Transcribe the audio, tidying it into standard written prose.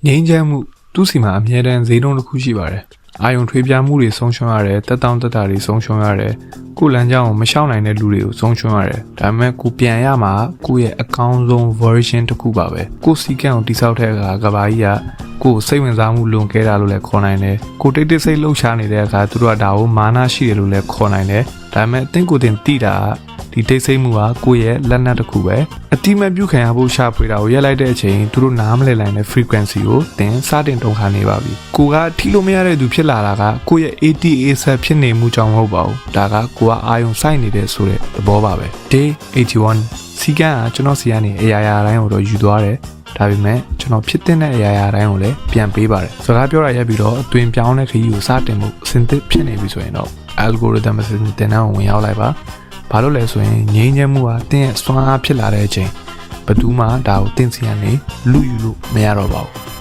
ငြိမ်းချမ်းမှုသူ့စီမှာအမြဲတမ်းဈေးနှုန်းတစ်ခုရှိပါတယ်။အာယုံထွေးပြားမှုတွေဆုံးရှုံးရတယ်၊တက်တောင့်တက်တာတွေဆုံးရှုံးရတယ်၊ကိုယ်လမ်းကြောင်းကိုမရှောင်နိုင်တဲ့လူတွေကိုဆုံးရှုံးရတယ်။ဒါပေမဲ့ကိုပြန်ရမှာကိုယ့်ရဲ့အကောင်းဆုံး version တစ်ခုပါပဲ။ကိုယ်စီကံကိုတိဆောက်တဲ့အခါကဘာကြီးကကိုယ်စိတ်ဝင်စားမှုလွန်ကဲတာလို့လည်းခေါ်နိုင်တယ်။ကိုယ်တိတ်တိတ်စိတ်လှုပ်ရှားနေတဲ့အခါသူတို့ကဒါကိုမာနရှိတယ်လို့လည်းခေါ်နိုင်တယ်။ဒါပေမဲ့အသင်ကိုယ်တင်တိတာဒီတိတ်ဆိတ်မှုကကိုယ့်ရဲ့လက်နက်တစ်ခုပဲအတိမတ်ပြုခံရဖို့ရှာဖွေတာကိုရက်လိုက်တဲ့အချိန်သူတို့နားမလည်နိုင်တဲ့ frequency ကိုသင်စတင်တုံခါနေပါပြီကိုကထိလို့မရတဲ့သူဖြစ်လာတာကကိုယ့်ရဲ့ ATA ဆက်ဖြစ်နေမှုကြောင့်မဟုတ်ပါဘူးဒါကကိုကအာယုံစိုက်နေတဲ့ဆိုတဲ့သဘောပါပဲ day 81စီကံကကျွန်တော်စီကနေအရာရာတိုင်းကိုတော့ယူသွားတယ်ဒါပေမဲ့ကျွန်တော်ဖြစ်တဲ့အရာရာတိုင်းကိုလည်းပြန်ပေးပါတယ်စကားပြောရရက်ပြီးတော့အသွင်ပြောင်းတဲ့ခရီးကိုစတင်မှုအစဉ်သစ်ဖြစ်နေပြီဆိုရင်တော့ algorithm အစဉ်သင်တန်းကိုဝင်ရောက်လိုက်ပါဘာလို့လဲဆိုရင်ငြိမ်းချမ်းမှုကတင်းရဲ့စွမ်းအားဖြစ်လာတဲ့အချိန်ဘယ်သူမှဒါကိုတင်းစီရနေလူယူလို့မရတော့ပါဘူး